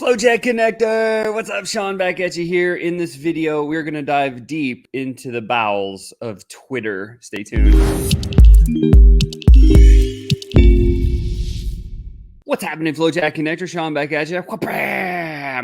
FlowChat connector. What's up, Sean? Back at you here. In this video, we're going to dive deep into the bowels of Twitter. Stay tuned. What's happening, FlowChat connector? Sean back at you.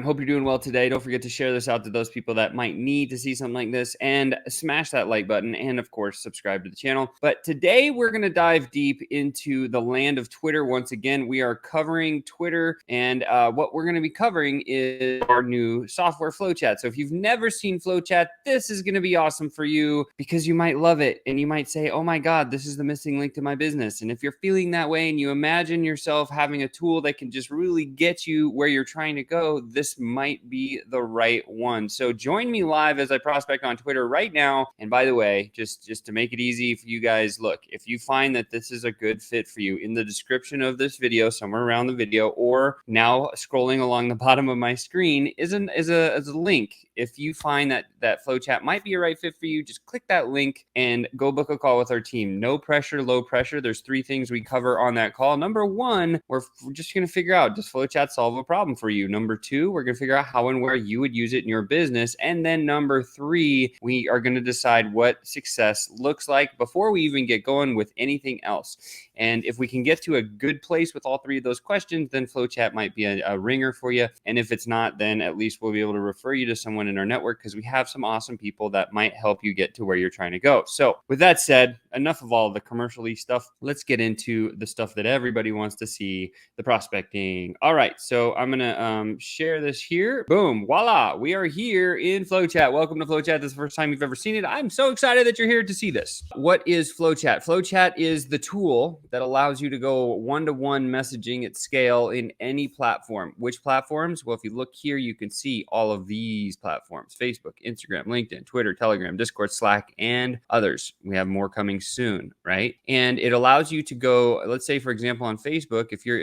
Hope you're doing well today. Don't forget to share this out to those people that might need to see something like this, and smash that like button, and of course subscribe to the channel. But today we're going to dive deep into the land of Twitter. Once again, we are covering Twitter, and what we're going to be covering is our new software, FlowChat. So if you've never seen FlowChat, this is going to be awesome for you because you might love it, and you might say, oh my God, this is the missing link to my business. And if you're feeling that way and you imagine yourself having a tool that can just really get you where you're trying to go, this might be the right one. So join me live as I prospect on Twitter right now. And by the way, just to make it easy for you guys, look, if you find that this is a good fit for you, in the description of this video, somewhere around the video, or now scrolling along the bottom of my screen is a link. If you find that FlowChat might be a right fit for you, just click that link and go book a call with our team. No pressure, low pressure. There's 3 things we cover on that call. Number 1, we're just going to figure out, does FlowChat solve a problem for you? Number 2, we're going to figure out how and where you would use it in your business. And then number 3, we are going to decide what success looks like before we even get going with anything else. And if we can get to a good place with all 3 of those questions, then FlowChat might be a ringer for you. And if it's not, then at least we'll be able to refer you to someone in our network, because we have some awesome people that might help you get to where you're trying to go. So with that said, enough of all the commercially stuff. Let's get into the stuff that everybody wants to see, the prospecting. All right, so I'm gonna share this here. Boom, voila, we are here in FlowChat. Welcome to FlowChat. This is the first time you've ever seen it. I'm so excited that you're here to see this. What is FlowChat? FlowChat is the tool that allows you to go one-to-one messaging at scale in any platform. Which platforms? Well, if you look here, you can see all of these platforms: Facebook, Instagram, LinkedIn, Twitter, Telegram, Discord, Slack, and others. We have more coming soon, right? And it allows you to go, let's say, for example, on Facebook, if you're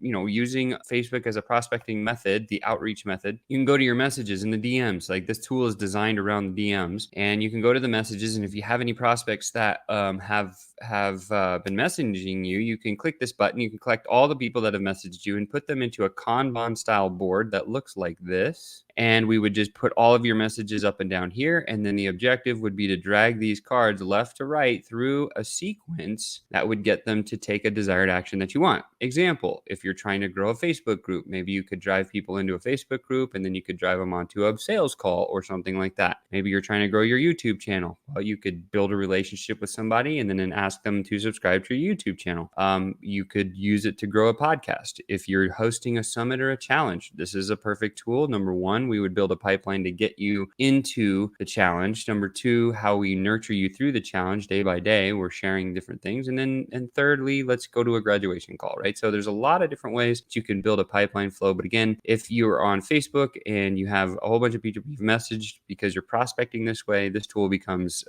using Facebook as a prospecting method, the outreach method, you can go to your messages in the DMs. Like, this tool is designed around the DMs, and you can go to the messages. And if you have any prospects that have been messaging you, you can click this button. You can collect all the people that have messaged you and put them into a Kanban style board that looks like this. And we would just put all of your messages up and down here. And then the objective would be to drag these cards left to right through a sequence that would get them to take a desired action that you want. Example, if you're trying to grow a Facebook group, maybe you could drive people into a Facebook group, and then you could drive them onto a sales call or something like that. Maybe you're trying to grow your YouTube channel. Well, you could build a relationship with somebody and then ask them to subscribe to your YouTube channel. You could use it to grow a podcast. If you're hosting a summit or a challenge, this is a perfect tool. Number 1, we would build a pipeline to get you into the challenge. Number 2, how we nurture you through the challenge day by day. We're sharing different things. And thirdly, let's go to a graduation call, right? So there's a lot of different ways that you can build a pipeline flow. But again, if you're on Facebook and you have a whole bunch of people you've messaged because you're prospecting this way, this tool becomes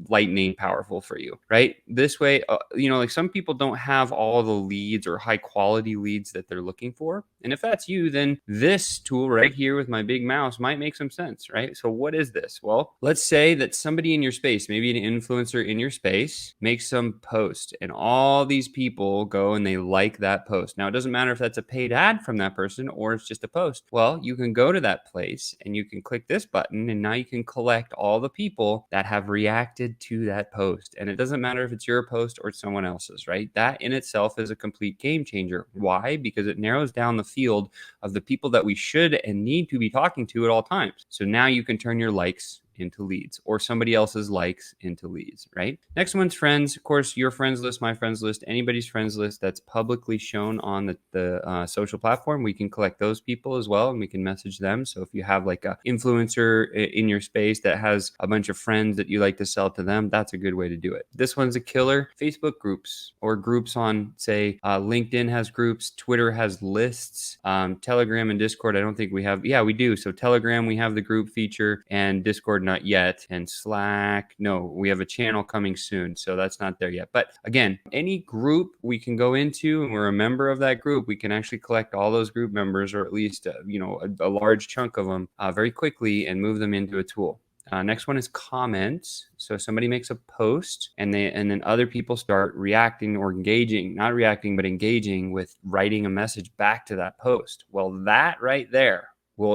lightning powerful for you, right? This way, like, some people don't have all the leads or high quality leads that they're looking for. And if that's you, then this tool right here with my big mouse might make some sense, right? So what is this? Well, let's say that somebody in your space, maybe an influencer in your space, makes some post, and all these people go and they like that post. Now, it doesn't matter if that's a paid ad from that person or it's just a post. Well, you can go to that place and you can click this button, and now you can collect all the people that have reacted to that post. And it doesn't matter if it's your post or it's someone else's, right? That in itself is a complete game changer. Why? Because it narrows down the field of the people that we should and need to be talking to at all times. So now you can turn your likes into leads, or somebody else's likes into leads, right? Next one's friends. Of course, your friends list, my friends list, anybody's friends list that's publicly shown on the social platform. We can collect those people as well, and we can message them. So if you have like a influencer in your space that has a bunch of friends that you like to sell to them, that's a good way to do it. This one's a killer. Facebook groups, or groups on, say, LinkedIn has groups, Twitter has lists, Telegram and Discord, I don't think we have. Yeah, we do. So Telegram, we have the group feature, and Discord, not yet. And Slack, no, we have a channel coming soon, so that's not there yet. But again, any group we can go into and we're a member of that group, we can actually collect all those group members, or at least a large chunk of them very quickly, and move them into a tool. Next one is comments. So somebody makes a post and then other people start reacting or engaging, not reacting, but engaging with writing a message back to that post. Well, that right there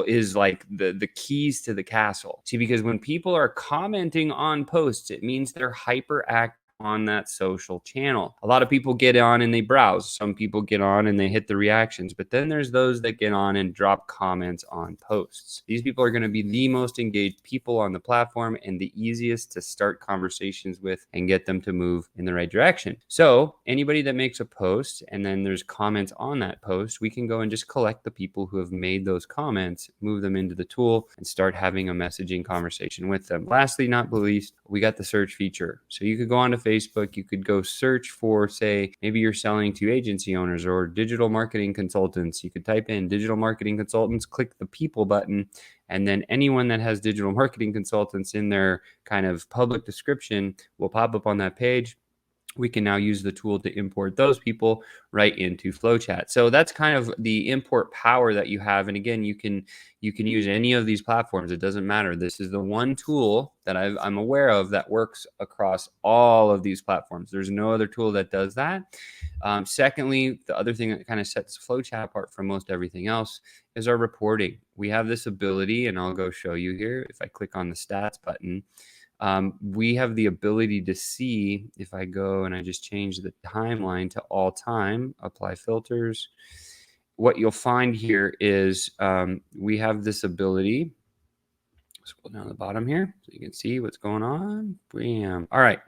is like the keys to the castle. See, because when people are commenting on posts, it means they're hyperactive on that social channel. A lot of people get on and they browse. Some people get on and they hit the reactions, but then there's those that get on and drop comments on posts. These people are going to be the most engaged people on the platform and the easiest to start conversations with and get them to move in the right direction. So anybody that makes a post and then there's comments on that post, we can go and just collect the people who have made those comments, move them into the tool, and start having a messaging conversation with them. Lastly, not least, we got the search feature. So you could go onto Facebook, you could go search for, say, maybe you're selling to agency owners or digital marketing consultants. You could type in digital marketing consultants, click the people button, and then anyone that has digital marketing consultants in their kind of public description will pop up on that page. We can now use the tool to import those people right into FlowChat. So that's kind of the import power that you have. And again, you can use any of these platforms. It doesn't matter. This is the one tool that I'm aware of that works across all of these platforms. There's no other tool that does that. Secondly, the other thing that kind of sets FlowChat apart from most everything else is our reporting. We have this ability, and I'll go show you here. If I click on the stats button, we have the ability to see, if I go and I just change the timeline to all time, apply filters, what you'll find here is we have this ability. Scroll down the bottom here so you can see what's going on. Bam. All right.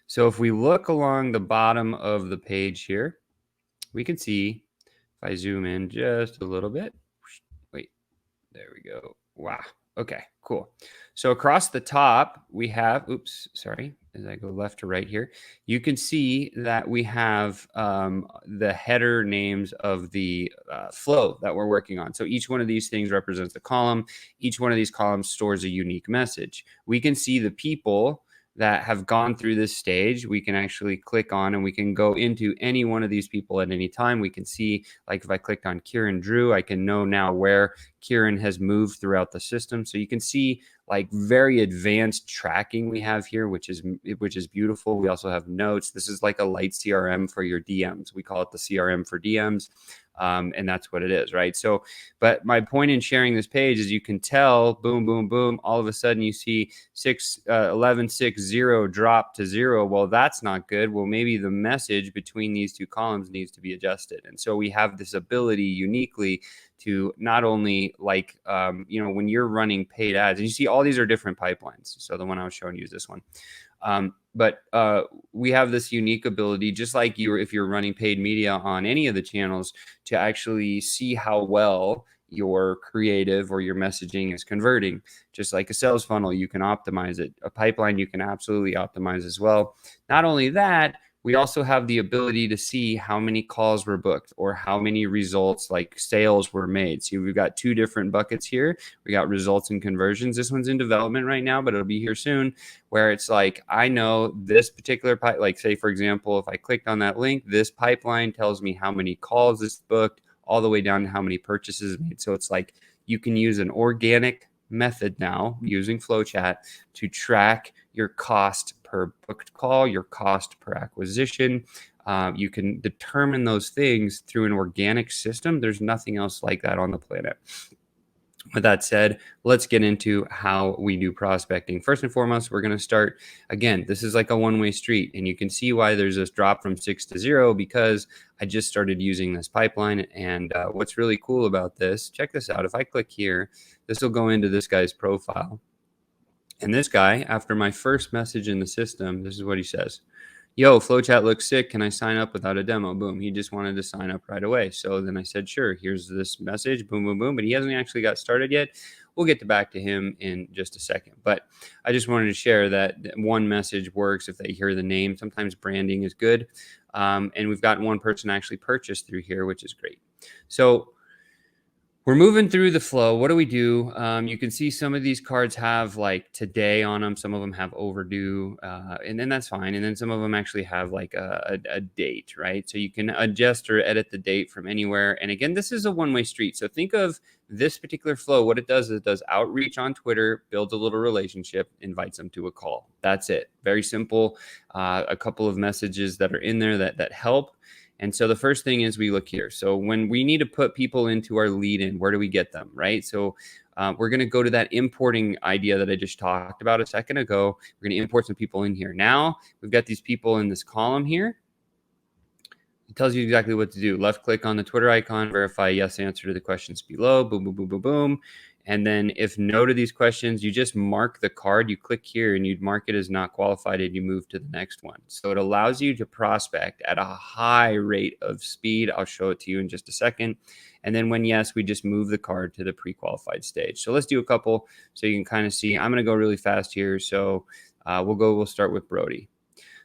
So if we look along the bottom of the page here, we can see, if I zoom in just a little bit, wait, there we go. Wow. Okay, cool. So across the top, we have, oops, sorry, as I go left to right here, you can see that we have the header names of the flow that we're working on. So each one of these things represents a column. Each one of these columns stores a unique message. We can see the people that have gone through this stage. We can actually click on and we can go into any one of these people at any time. We can see, like if I clicked on Kieran Drew, I can know now where Kieran has moved throughout the system. So you can see like very advanced tracking we have here, which is beautiful. We also have notes. This is like a light CRM for your DMs. We call it the CRM for DMs. And that's what it is, right? So, but my point in sharing this page is you can tell, boom, boom, boom, all of a sudden you see 1160 drop to 0. Well, that's not good. Well, maybe the message between these two columns needs to be adjusted. And so we have this ability uniquely to not only like, when you're running paid ads, and you see all these are different pipelines. So the one I was showing you is this one. But we have this unique ability, just like if you're running paid media on any of the channels, to actually see how well your creative or your messaging is converting. Just like a sales funnel, you can optimize it. A pipeline, you can absolutely optimize as well. Not only that, we also have the ability to see how many calls were booked or how many results, like sales, were made. See, we've got two different buckets here. We got results and conversions. This one's in development right now, but it'll be here soon, where it's like, I know this particular like say, for example, if I clicked on that link, this pipeline tells me how many calls is booked all the way down to how many purchases made. So it's like you can use an organic method now using FlowChat to track your cost per booked call, your cost per acquisition. You can determine those things through an organic system. There's nothing else like that on the planet. With that said, let's get into how we do prospecting. First and foremost, we're going to start, again, this is like a one-way street, and you can see why there's this drop from 6 to 0 because I just started using this pipeline. And what's really cool about this, check this out. If I click here, this will go into this guy's profile. And this guy, after my first message in the system, this is what he says. Yo, FlowChat looks sick. Can I sign up without a demo? Boom. He just wanted to sign up right away. So then I said, sure, here's this message. Boom, boom, boom. But he hasn't actually got started yet. We'll get back to him in just a second. But I just wanted to share that one message works if they hear the name. Sometimes branding is good. And we've got one person actually purchased through here, which is great. So We're moving through the flow. What do we do? You can see some of these cards have like today on them. Some of them have overdue, and then that's fine. And then some of them actually have like a date, right? So you can adjust or edit the date from anywhere. And again, this is a one-way street. So think of this particular flow. What it does is it does outreach on Twitter, builds a little relationship, invites them to a call. That's it. Very simple. A couple of messages that are in there that help. And so the first thing is we look here. So when we need to put people into our lead in, where do we get them, right? So we're going to go to that importing idea that I just talked about a second ago. We're going to import some people in here. Now we've got these people in this column here. It tells you exactly what to do. Left click on the Twitter icon, verify yes answer to the questions below. Boom, boom, boom, boom, boom. And then if no to these questions, you just mark the card. You click here and you'd mark it as not qualified and you move to the next one. So it allows you to prospect at a high rate of speed. I'll show it to you in just a second. And then when yes, we just move the card to the pre-qualified stage. So let's do a couple so you can kind of see. I'm going to go really fast here. So we'll start with Brody.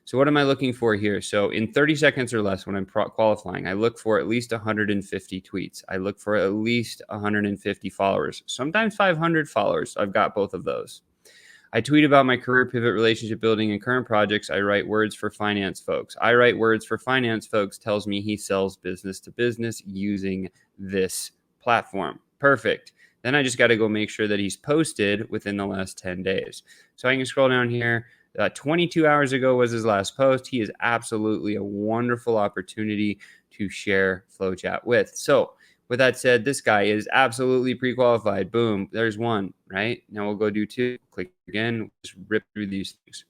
So what am I looking for here? So in 30 seconds or less when I'm qualifying, I look for at least 150 tweets. I look for at least 150 followers, sometimes 500 followers. I've got both of those. I tweet about my career pivot, relationship building, and current projects. I write words for finance folks. I write words for finance folks tells me he sells business to business using this platform. Perfect. Then I just got to go make sure that he's posted within the last 10 days. So I can scroll down here. 22 hours ago was his last post. He is absolutely a wonderful opportunity to share FlowChat with. So with that said, this guy is absolutely pre-qualified. Boom, there's one, right? Now we'll go do two. Click again, just rip through these things.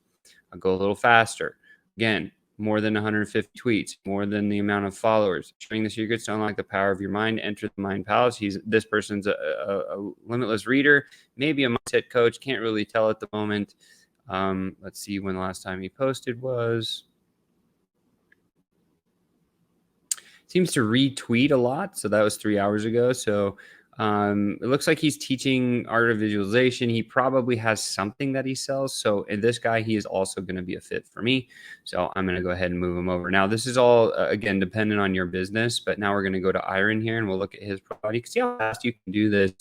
I'll go a little faster. Again, more than 150 tweets, more than the amount of followers. Sharing the secrets to unlock the power of your mind. Enter the mind palace. This person's a limitless reader, maybe a mindset coach. Can't really tell at the moment. Let's see when the last time he posted was. Seems to retweet a lot. So that was 3 hours ago. So it looks like he's teaching art of visualization. He probably has something that he sells. So in this guy, he is also going to be a fit for me. So I'm going to go ahead and move him over. Now, this is all, again, dependent on your business. But now we're going to go to Iron here and we'll look at his profile. You can see how fast you can do this.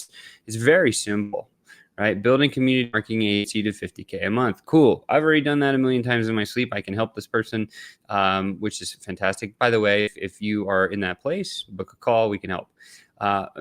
It's very simple. Right? Building community marketing agency to 50K a month. Cool. I've already done that a million times in my sleep. I can help this person, which is fantastic. By the way, if you are in that place, book a call. We can help.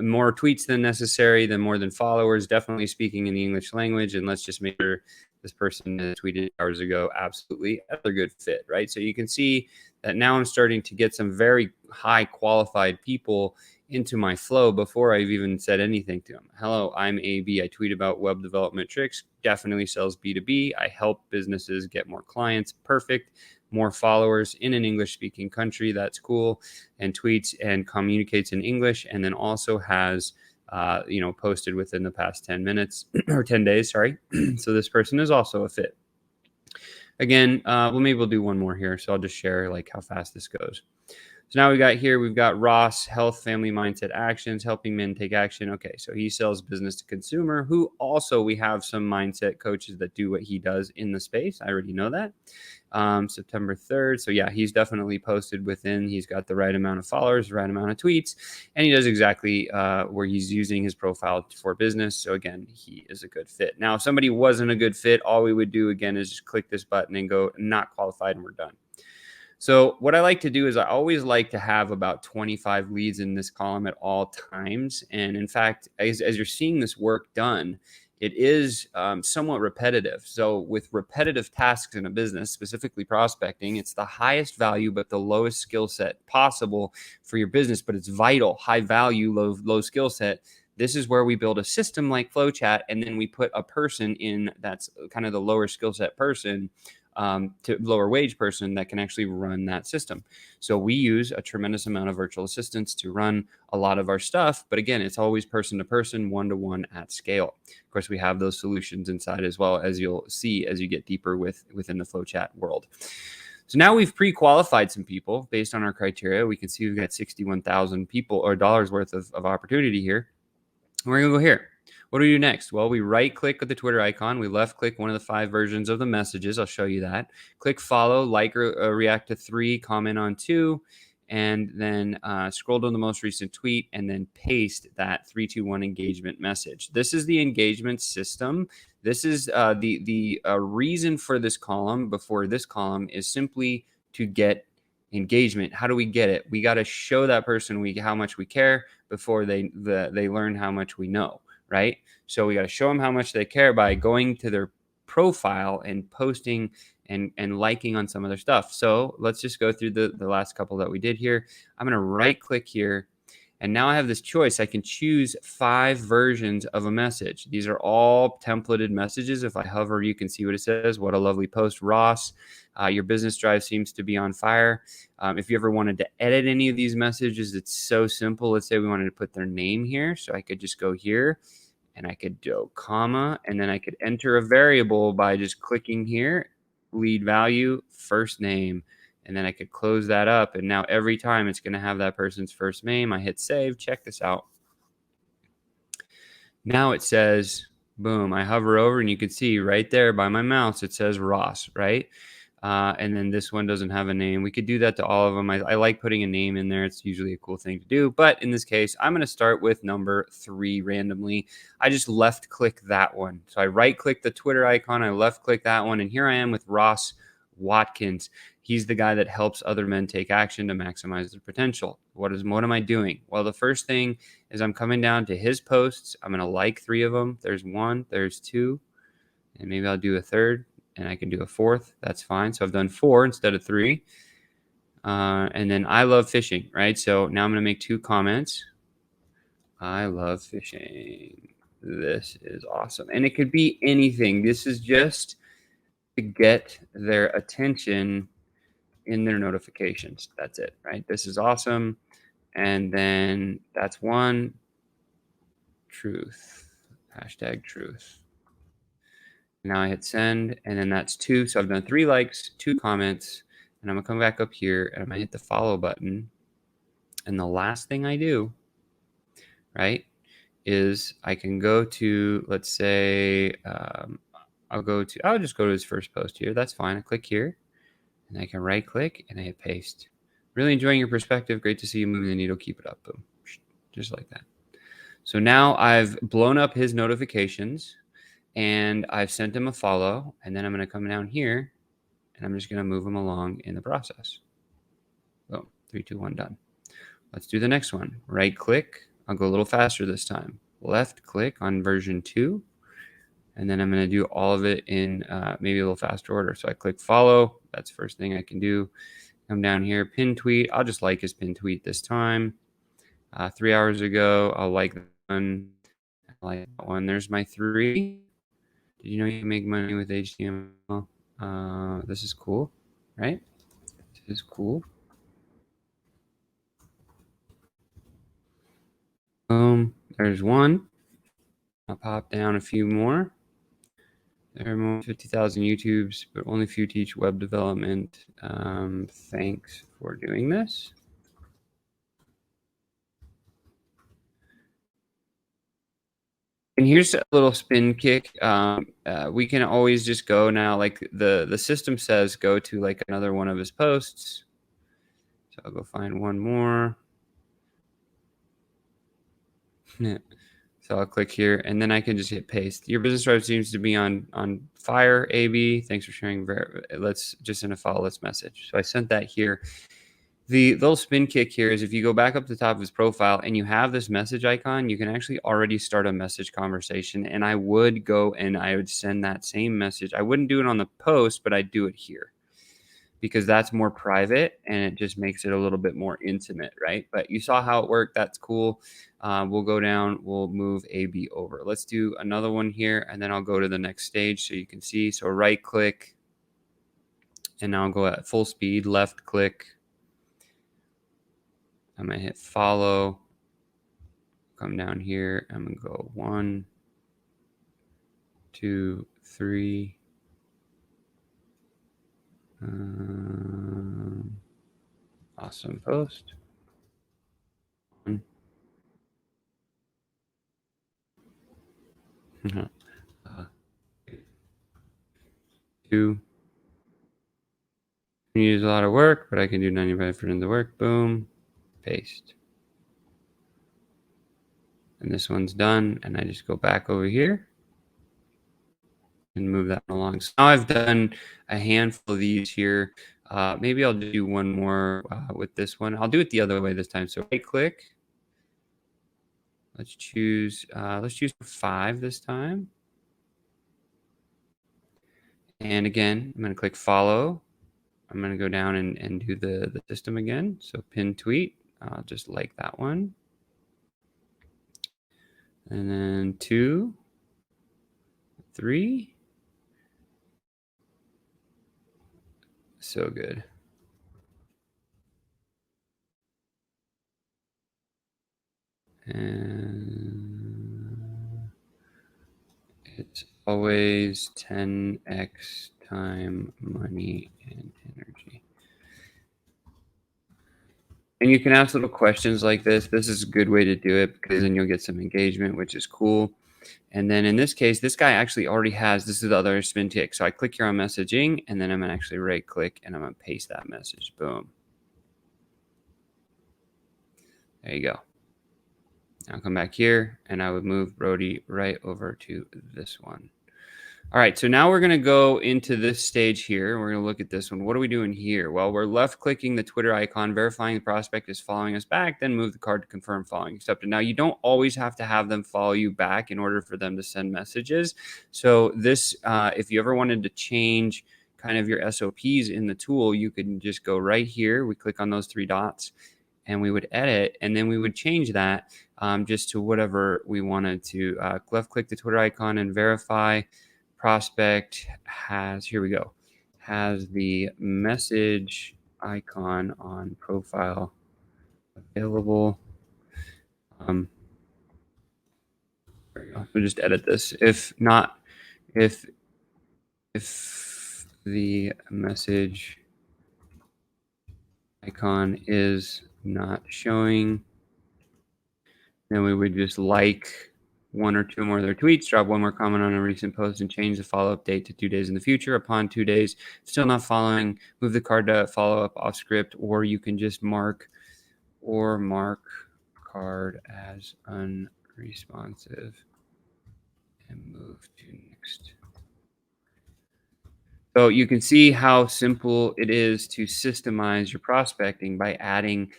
More tweets than necessary, than more than followers. Definitely speaking in the English language. And let's just make sure this person tweeted hours ago. Absolutely. Another good fit, right? So you can see that now I'm starting to get some very high qualified people into my flow before I've even said anything to them. Hello, I'm AB. I tweet about web development tricks. Definitely sells B2B. I help businesses get more clients. Perfect. More followers in an English speaking country. That's cool. And tweets and communicates in English. And then also has, posted within the past 10 minutes or 10 days. Sorry. So this person is also a fit. Again, maybe we'll do one more here. So I'll just share like how fast this goes. So now we've got Ross, health, family, mindset, actions, helping men take action. Okay, so he sells business to consumer, who also we have some mindset coaches that do what he does in the space. I already know that. September 3rd. So yeah, he's definitely posted within. He's got the right amount of followers, the right amount of tweets, and he does exactly where he's using his profile for business. So again, he is a good fit. Now, if somebody wasn't a good fit, all we would do again is just click this button and go not qualified, and we're done. So what I like to do is I always like to have about 25 leads in this column at all times. And in fact, as you're seeing this work done, it is somewhat repetitive. So with repetitive tasks in a business, specifically prospecting, it's the highest value but the lowest skill set possible for your business, but it's vital, high value, low skill set. This is where we build a system like FlowChat, and then we put a person in that's kind of the lower skill set person, to lower wage person that can actually run that system. So we use a tremendous amount of virtual assistants to run a lot of our stuff. But again, it's always person to person, one-to-one at scale. Of course, we have those solutions inside as well, as you'll see as you get deeper within the FlowChat world. So now we've pre-qualified some people based on our criteria. We can see we've got 61,000 people or dollars worth of opportunity here. We're going to go here. What do we do next? Well, we right click with the Twitter icon. We left click one of the 5 versions of the messages. I'll show you that. Click follow, like or react to 3, comment on 2. and then scroll to the most recent tweet, and then paste that 321 engagement message. This is the engagement system. This is the reason for this column before this column is simply to get engagement. How do we get it? We got to show that person how much we care before they learn how much we know, right? So we got to show them how much they care by going to their profile and posting and liking on some of their stuff. So let's just go through the last couple that we did here. I'm going to right click here. And now I have this choice. I can choose 5 versions of a message. These are all templated messages. If I hover, you can see what it says. What a lovely post, Ross. Your business drive seems to be on fire. If you ever wanted to edit any of these messages, it's so simple. Let's say we wanted to put their name here. So I could just go here and I could do a comma, and then I could enter a variable by just clicking here, lead value, first name. And then I could close that up. And now every time it's going to have that person's first name. I hit save. Check this out. Now it says, boom, I hover over and you can see right there by my mouse, it says Ross, right? And then this one doesn't have a name. We could do that to all of them. I like putting a name in there. It's usually a cool thing to do. But in this case, I'm going to start with number 3 randomly. I just left click that one. So I right click the Twitter icon. I left click that one. And here I am with Ross Watkins. He's the guy that helps other men take action to maximize their potential. What am I doing? Well, the first thing is I'm coming down to his posts. I'm going to like 3 of them. There's 1, there's 2, and maybe I'll do a 3rd, and I can do a 4th. That's fine. So I've done 4 instead of 3. And then I love fishing, right? So now I'm going to make 2 comments. I love fishing. This is awesome. And it could be anything. This is just to get their attention in their notifications. That's it, right? This is awesome. And then that's 1. Truth. Hashtag truth. Now I hit send, and then that's 2. So I've done 3 likes, 2 comments, and I'm gonna come back up here and I'm gonna hit the follow button. And the last thing I do, right, is I can go to, let's say, I'll just go to his first post here. That's fine. I click here, and I can right click and I hit paste. Really enjoying your perspective. Great to see you moving the needle. Keep it up. Boom. Just like that. So now I've blown up his notifications and I've sent him a follow, and then I'm going to come down here and I'm just going to move him along in the process. Boom. 3, 2, 1, done. Let's do the next one. Right click. I'll go a little faster this time. Left click on version 2. And then I'm going to do all of it in maybe a little faster order. So I click follow. That's the first thing I can do. Come down here, pin tweet. I'll just like his pin tweet this time. 3 hours ago, I'll like that one. I like that one. There's my 3. Did you know you can make money with HTML? This is cool, right? This is cool. Boom. There's 1. I'll pop down a few more. There are more 50,000 YouTubes, but only few teach web development. Thanks for doing this. And here's a little spin kick. We can always just go now, like the system says, go to like another one of his posts. So I'll go find one more. So I'll click here, and then I can just hit paste. Your business drive seems to be on fire, AB. Thanks for sharing. Let's just send a follow this message. So I sent that here. The little spin kick here is if you go back up to the top of his profile and you have this message icon, you can actually already start a message conversation. And I would go and I would send that same message. I wouldn't do it on the post, but I'd do it here because that's more private and it just makes it a little bit more intimate, right? But you saw how it worked. That's cool. We'll go down. We'll move AB over. Let's do another one here, and then I'll go to the next stage so you can see. So right click, and now I'll go at full speed, left click. I'm going to hit follow, come down here. I'm going to go 1, 2, 3. Awesome post. 1. 2. Use a lot of work, but I can do 95% of the work. Boom, paste. And this one's done. And I just go back over here and move that along. So now I've done a handful of these here. Maybe I'll do one more with this one. I'll do it the other way this time. So right click. Let's choose 5 this time. And again, I'm going to click follow. I'm going to go down and do the system again. So pin tweet, just like that one. And then 2, 3. So good. And it's always 10x time, money, and energy. And you can ask little questions like this. This is a good way to do it because then you'll get some engagement, which is cool. And then in this case, this guy actually already has, this is the other spin tick. So I click here on messaging, and then I'm going to actually right click and I'm going to paste that message. Boom. There you go. I'll come back here and I would move Brody right over to this one. All right, so now we're going to go into this stage here. We're going to look at this one. What are we doing here? Well, we're left clicking the Twitter icon, verifying the prospect is following us back, then move the card to confirm following accepted. Now, you don't always have to have them follow you back in order for them to send messages. So this, if you ever wanted to change kind of your SOPs in the tool, you could just go right here. We click on those 3 dots and we would edit, and then we would change that just to whatever we wanted to. Left click the Twitter icon and verify. Prospect has, here we go, has the message icon on profile available. There we go. We'll just edit this. If not, if the message icon is not showing, then we would just like 1 or 2 more of their tweets, drop 1 more comment on a recent post, and change the follow-up date to 2 days in the future. Upon 2 days, still not following, move the card to follow-up off script, or you can just mark card as unresponsive and move to next. So you can see how simple it is to systemize your prospecting by adding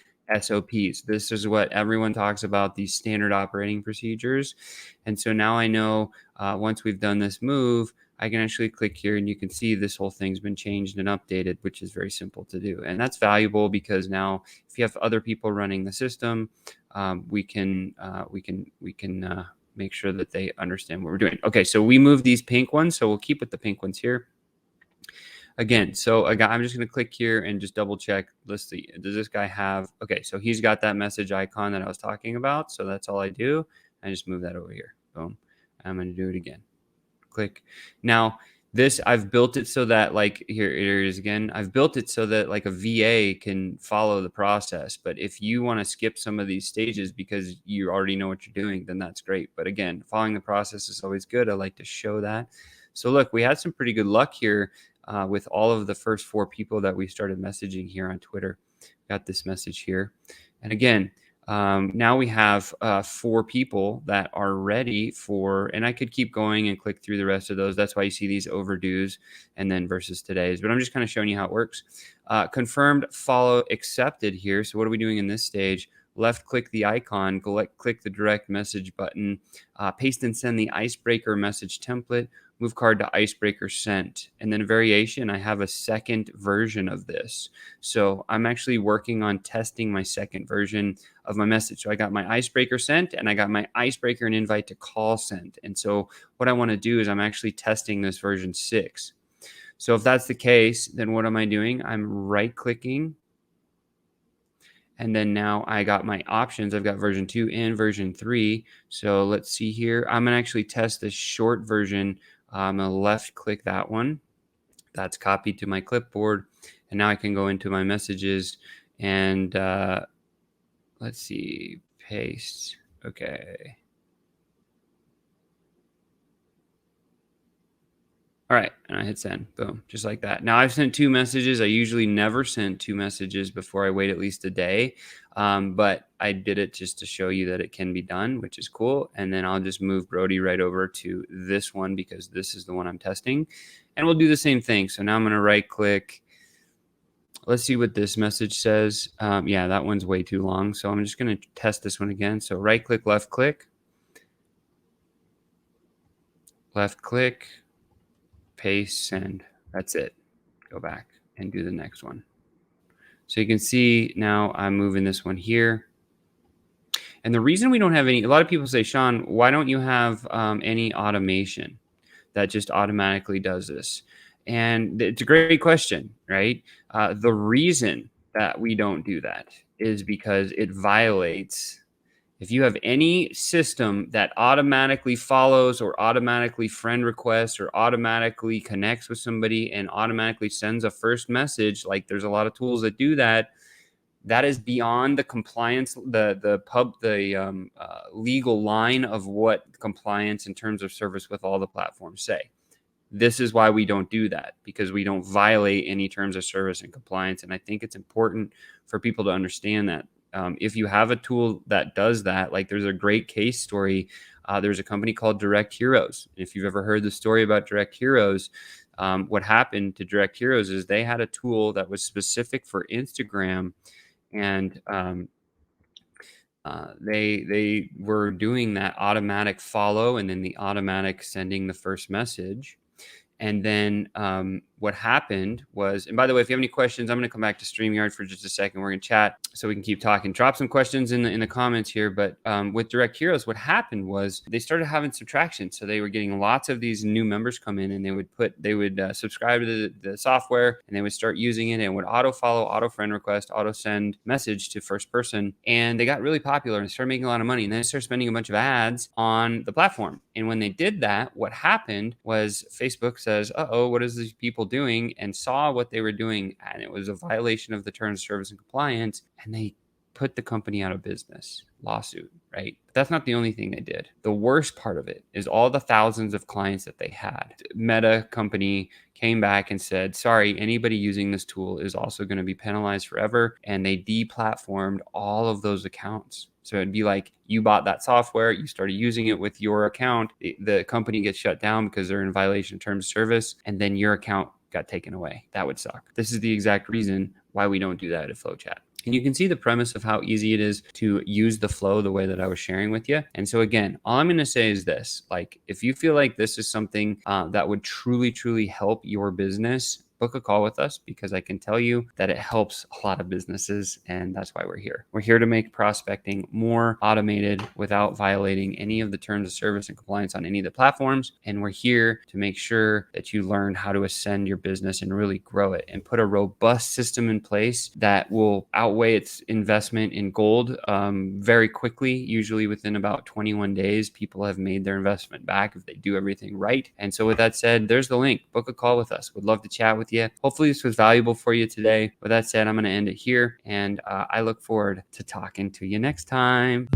SOPs. This is what everyone talks about, these standard operating procedures. And so now I know once we've done this move, I can actually click here and you can see this whole thing's been changed and updated, which is very simple to do. And that's valuable because now if you have other people running the system, we can make sure that they understand what we're doing. Okay, so we moved these pink ones, so we'll keep with the pink ones here. Again, so I'm just going to click here and just double check. Let's see. Does this guy have? Okay, so he's got that message icon that I was talking about. So that's all I do. I just move that over here. Boom. I'm going to do it again. Click. Now, this, I've built it so that, like, here it is again. I've built it so that like a VA can follow the process. But if you want to skip some of these stages because you already know what you're doing, then that's great. But again, following the process is always good. I like to show that. So look, we had some pretty good luck here. With all of the first 4 people that we started messaging here on Twitter. Got this message here. And again, now we have 4 people that are ready for, and I could keep going and click through the rest of those. That's why you see these overdues and then versus today's. But I'm just kind of showing you how it works. Confirmed, follow, accepted here. So what are we doing in this stage? Left click the icon, click the direct message button, paste and send the icebreaker message template, move card to icebreaker sent. And then a variation, I have a second version of this. So I'm actually working on testing my second version of my message. So I got my icebreaker sent and I got my icebreaker and invite to call sent. And so what I want to do is I'm actually testing this version 6. So if that's the case, then what am I doing? I'm right clicking. And then now I got my options. I've got version 2 and version 3. So let's see here. I'm going to actually test the short version. I'm going to left click that one. That's copied to my clipboard. And now I can go into my messages and let's see, paste. Okay. All right, and I hit send. Boom, just like that. Now I've sent 2 messages. I usually never send 2 messages before I wait at least a day, but I did it just to show you that it can be done, which is cool. And then I'll just move Brody right over to this one because this is the one I'm testing, and we'll do the same thing. So now I'm going to right click. Let's see what this message says. Yeah, that one's way too long, so I'm just going to test this one again. So right click, left click, paste, send. That's it. Go back and do the next one. So you can see now I'm moving this one here. And the reason we don't have any, a lot of people say, Sean, why don't you have any automation that just automatically does this? And it's a great question, right? The reason that we don't do that is because it violates. If you have any system that automatically follows or automatically friend requests or automatically connects with somebody and automatically sends a first message, like there's a lot of tools that do that, that is beyond the compliance, the legal line of what compliance in terms of service with all the platforms say. This is why we don't do that, because we don't violate any terms of service and compliance. And I think it's important for people to understand that. If you have a tool that does that, like there's a great case story. There's a company called Direct Heroes. If you've ever heard the story about Direct Heroes, what happened to Direct Heroes is they had a tool that was specific for Instagram, and they were doing that automatic follow and then the automatic sending the first message. And then what happened was, and by the way, if you have any questions, I'm going to come back to StreamYard for just a second. We're going to chat so we can keep talking. Drop some questions in the comments here. But with Direct Heroes, what happened was they started having some traction. So they were getting lots of these new members come in, and they would subscribe to the software, and they would start using it, and would auto follow, auto friend request, auto send message to first person. And they got really popular and started making a lot of money. And then they started spending a bunch of ads on the platform. And when they did that, what happened was Facebook says, uh-oh, what is these people doing? And saw what they were doing, and it was a violation of the terms of service and compliance, and they put the company out of business. Lawsuit, right? But that's not the only thing they did. The worst part of it is all the thousands of clients that they had. Meta company came back and said, sorry, anybody using this tool is also going to be penalized forever, and they deplatformed all of those accounts. So it'd be like you bought that software, you started using it with your account, the company gets shut down because they're in violation of terms of service, and then your account got taken away. That would suck. This is the exact reason why we don't do that at FlowChat. And you can see the premise of how easy it is to use the flow the way that I was sharing with you. And so again, all I'm going to say is this, like, if you feel like this is something that would truly, truly help your business, book a call with us, because I can tell you that it helps a lot of businesses, and that's why we're here. We're here to make prospecting more automated without violating any of the terms of service and compliance on any of the platforms. And we're here to make sure that you learn how to ascend your business and really grow it and put a robust system in place that will outweigh its investment in gold very quickly. Usually within about 21 days, people have made their investment back if they do everything right. And so with that said, there's the link. Book a call with us. Would love to chat with you. Hopefully this was valuable for you today. With that said, I'm going to end it here, and I look forward to talking to you next time.